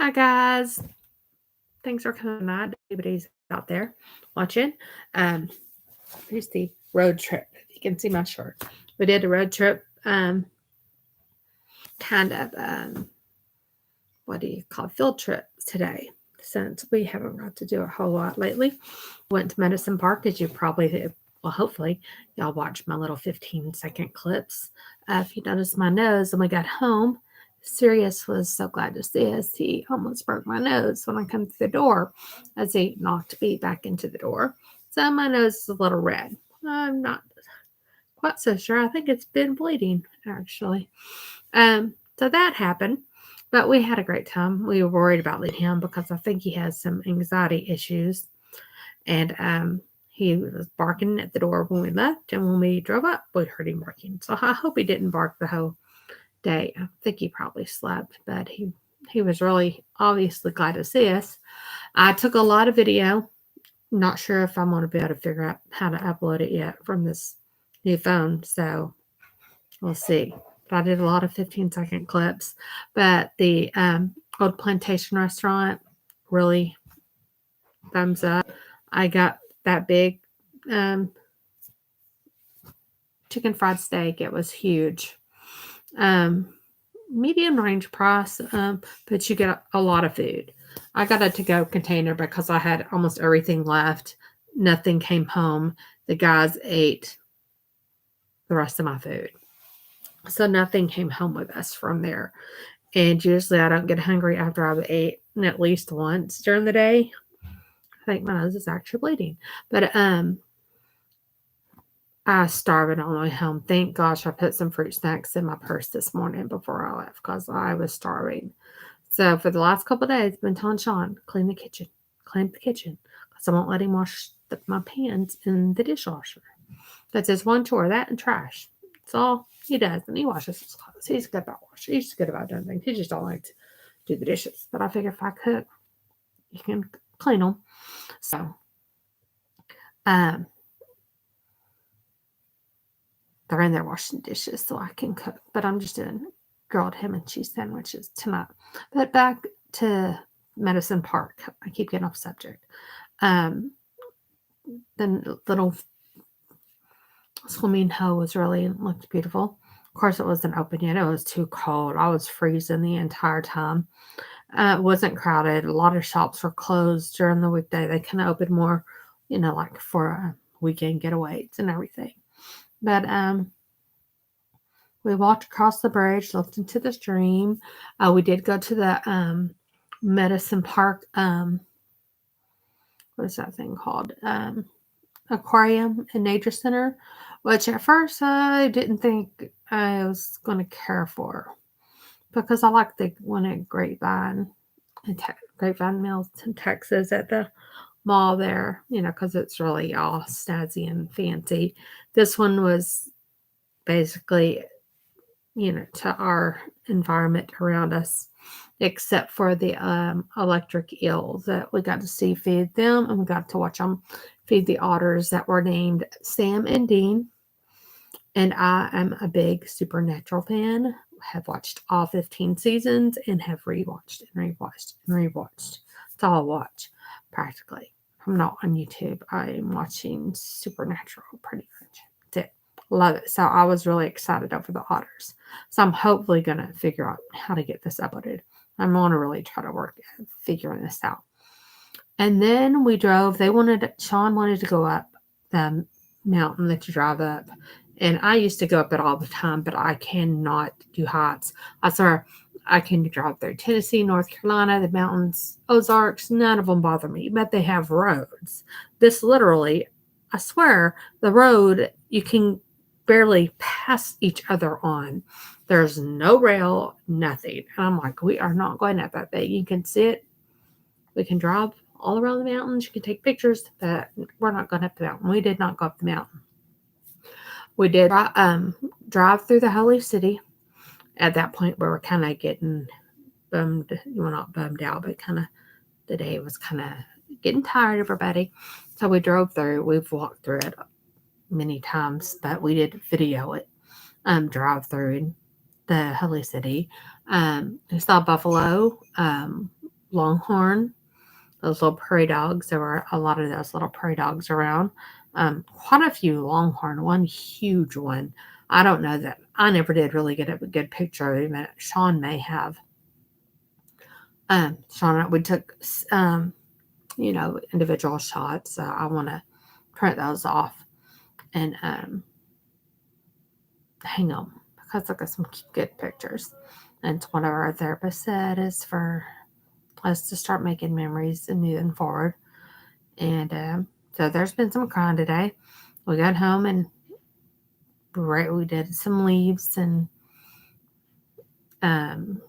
Hi guys. Thanks for coming on. Everybody's out there watching. Um, here's the road trip. You can see my shirt. We did a road trip, kind of what do you call field trip today, since we haven't got to do a whole lot lately. Went to Medicine Park, as you probably well, hopefully y'all watched my little 15-second clips. If you noticed my nose when we got home, Sirius was so glad to see us. He almost broke my nose when I come through the door, as he knocked me back into the door. So my nose is a little red. I'm not quite so sure. I think it's been bleeding actually. So that happened, but we had a great time. We were worried about leaving him because I think he has some anxiety issues, and he was barking at the door when we left, and when we drove up, we heard him barking. So I hope he didn't bark the whole day. I think he probably slept, but he was really obviously glad to see us. I took a lot of video. Not sure if I'm going to be able to figure out how to upload it yet from this new phone, so we'll see. But I did a lot of 15-second clips. But the Old Plantation restaurant, really thumbs up. I got that big um, chicken fried steak. It was huge. Um, Medium range price, but you get a lot of food. I got a to go container because I had almost everything left. Nothing came home. The guys ate the rest of my food. So nothing came home with us from there. And usually I don't get hungry after I've eaten at least once during the day. I think my nose is actually bleeding. But I was starving on my way home. Thank gosh I put some fruit snacks in my purse this morning before I left because I was starving. So for the last couple of days, I've been telling Sean, clean the kitchen, because I won't let him wash my pans in the dishwasher. That's his one chore, that and trash. That's all he does, and he washes his clothes. He's good about washing. He's good about doing things. He just don't like to do the dishes. But I figure if I cook, you can clean them. So, um, they're in there washing dishes so I can cook. But I'm just doing grilled ham and cheese sandwiches tonight. But back to Medicine Park. I keep getting off subject. Um, the little swimming hole was really looked beautiful. Of course, it wasn't open yet. It was too cold. I was freezing the entire time. It wasn't crowded. A lot of shops were closed during the weekday. They kind of opened more, like for weekend getaways and everything. But we walked across the bridge, looked into the stream. We did go to the Medicine Park. What is that thing called? Aquarium and Nature Center, which at first I didn't think I was going to care for because I like the one at Grapevine Mills in Texas at the mall there, because it's really all snazzy and fancy. This one was basically, to our environment around us, except for the electric eels that we got to see feed them, and we got to watch them feed the otters that were named Sam and Dean. And I am a big Supernatural fan. Have watched all 15 seasons and have rewatched and rewatched and rewatched. That's all I watch practically. I'm not on YouTube. I am watching Supernatural pretty much. That's it. Love it. So I was really excited over the otters. So I'm hopefully going to figure out how to get this uploaded. I'm going to really try to work at figuring this out. And then we drove. Sean wanted to go up the mountain that you drive up. And I used to go up it all the time, but I cannot do heights. I swear, I can drive through Tennessee, North Carolina, the mountains, Ozarks. None of them bother me, but they have roads. This literally, I swear, the road, you can barely pass each other on. There's no rail, nothing. And I'm like, we are not going up that thing. You can sit, we can drive all around the mountains. You can take pictures, but we're not going up the mountain. We did not go up the mountain. We did drive through the holy city. At that point, we were kind of getting bummed. Well, not bummed out, but kind of the day was kind of getting tired, everybody. So we drove through. We've walked through it many times, but we did video it, drive through the holy city. We saw buffalo. Longhorn, those little prairie dogs. There were a lot of those little prairie dogs around. Quite a few Longhorn, one huge one. I don't know that I never did really get a good picture of him. Sean may have. Sean, we took individual shots. So I want to print those off and hang them because I got some good pictures. And what our therapist said is for us to start making memories and moving forward. And so there's been some crying today. We got home and we did some leaves and um,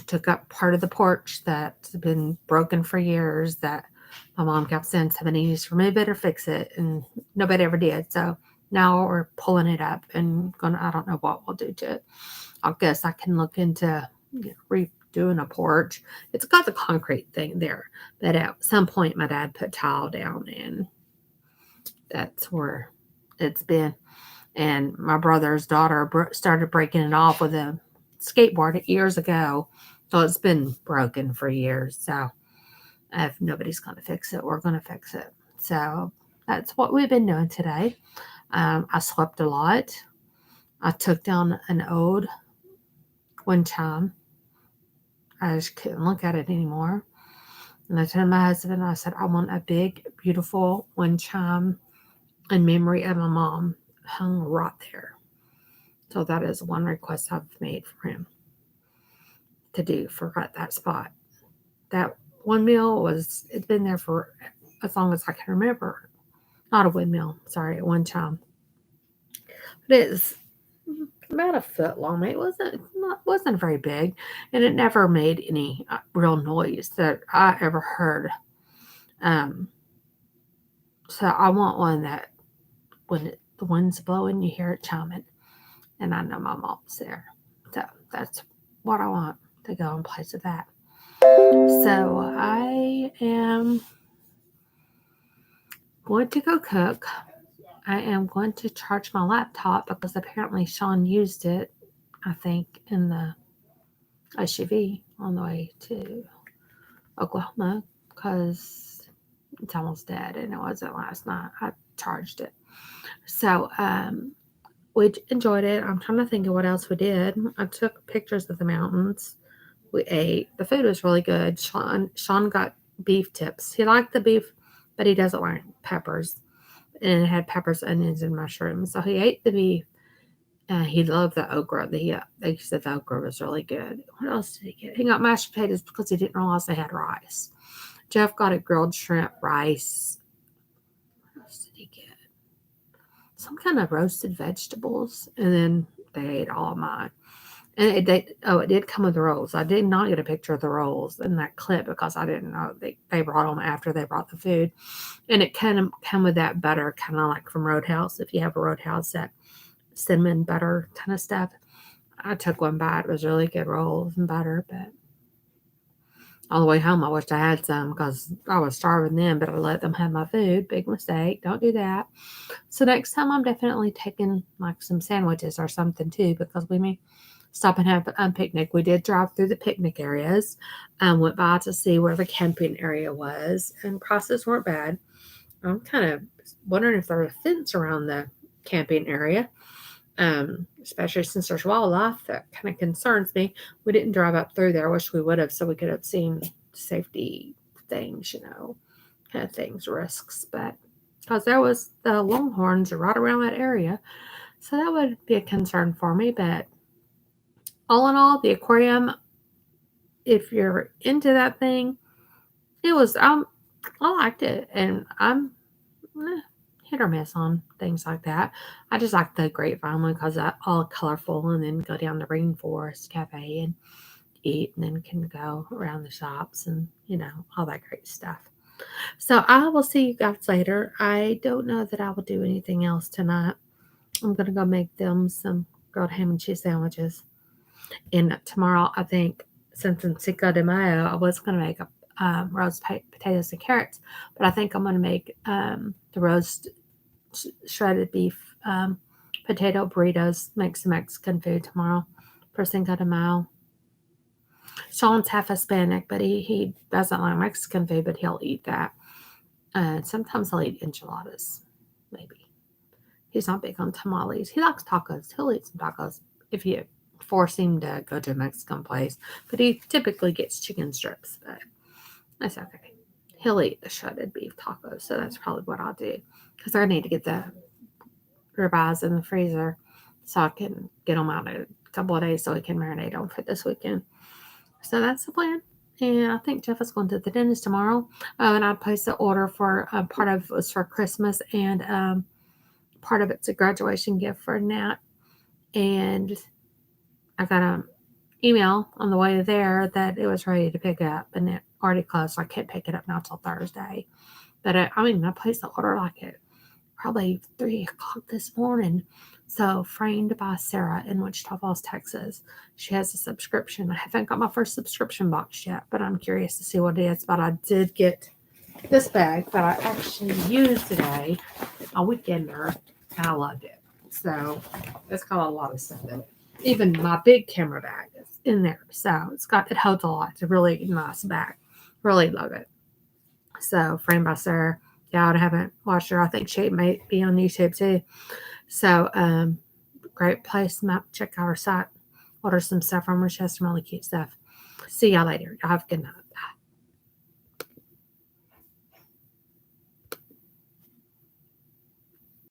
took up part of the porch that's been broken for years that my mom kept saying somebody needs to remove it or fix it, and nobody ever did. So now we're pulling it up and I don't know what we'll do to it. I guess I can look into redoing a porch. It's got the concrete thing there, but at some point my dad put tile down, and that's where it's been. And my brother's daughter started breaking it off with a skateboard years ago. So it's been broken for years. So if nobody's going to fix it, we're going to fix it. So that's what we've been doing today. I swept a lot. I took down an old wind chime. I just couldn't look at it anymore. And I told my husband, I said, I want a big, beautiful wind chime in memory of my mom hung right there. So that is one request I've made for him to do for that spot. That windmill it's been there for as long as I can remember. Not a windmill, sorry, one time. But it's about a foot long. It wasn't very big, and it never made any real noise that I ever heard. So I want one that when the wind's blowing, you hear it chiming, and I know my mom's there. So that's what I want to go in place of that. So I am going to go cook. I am going to charge my laptop because apparently Sean used it, I think, in the SUV on the way to Oklahoma because it's almost dead and it wasn't last night. I charged it. So we enjoyed it. I'm trying to think of what else we did. I took pictures of the mountains. We ate. The food was really good. Sean got beef tips. He liked the beef, but he doesn't like peppers. And it had peppers, onions, and mushrooms. So he ate the beef. He loved the okra. They said the okra was really good. What else did he get? He got mashed potatoes because he didn't realize they had rice. Jeff got a grilled shrimp, rice. What else did he get? Some kind of roasted vegetables. And then they ate all of mine. And it did come with rolls. I did not get a picture of the rolls in that clip because I didn't know they brought them after they brought the food. And it kind of come with that butter, kind of like from Roadhouse. If you have a Roadhouse, that cinnamon butter kind of stuff. I took one bite. It was really good rolls and butter, but on the way home, I wished I had some because I was starving then, but I let them have my food. Big mistake. Don't do that. So next time, I'm definitely taking like some sandwiches or something too because we may stop and have a picnic. We did drive through the picnic areas, went by to see where the camping area was, and prices weren't bad. I'm kind of wondering if there's a fence around the camping area, especially since there's wildlife. That kind of concerns me. We didn't drive up through there. I wish we would have so we could have seen safety things, kind of things, risks. But because there was the longhorns right around that area, so that would be a concern for me. But all in all, the aquarium, if you're into that thing, it was I liked it, and I'm hit or miss on things like that. I just like the grapevine one because it's all colorful, and then go down the Rainforest Cafe and eat, and then can go around the shops and all that great stuff. So I will see you guys later. I don't know that I will do anything else tonight. I'm gonna go make them some grilled ham and cheese sandwiches. And tomorrow, I think, since it's Cinco de Mayo, I was going to make roast potatoes and carrots, but I think I'm going to make the roast shredded beef potato burritos, make some Mexican food tomorrow for Cinco de Mayo. Sean's half Hispanic, but he doesn't like Mexican food, but he'll eat that. Sometimes he'll eat enchiladas, maybe. He's not big on tamales. He likes tacos. He'll eat some tacos if you force him to go to a Mexican place. But he typically gets chicken strips, but that's okay. He'll eat the shredded beef tacos, so that's probably what I'll do. Because I need to get the ribeyes in the freezer so I can get them out in a couple of days so we can marinate them for this weekend. So that's the plan. And I think Jeff is going to the dentist tomorrow. And I placed the order for part of it was for Christmas, and part of it's a graduation gift for Nat. And I got an email on the way there that it was ready to pick up, and it already closed, so I can't pick it up now till Thursday. But I placed the order like at probably 3 o'clock this morning. So, Framed by Sarah in Wichita Falls, Texas. She has a subscription. I haven't got my first subscription box yet, but I'm curious to see what it is. But I did get this bag that I actually used today, a weekender, and I loved it. So, it's got a lot of stuff in it. Even my big camera bag is in there. So, it holds a lot. It's a really nice bag. Really love it. So, Framed by Sarah. Yeah, I haven't watched her. I think she may be on YouTube too. So, great place. Check out her site. Order some stuff from her. She has some really cute stuff. See y'all later. Y'all have a good night.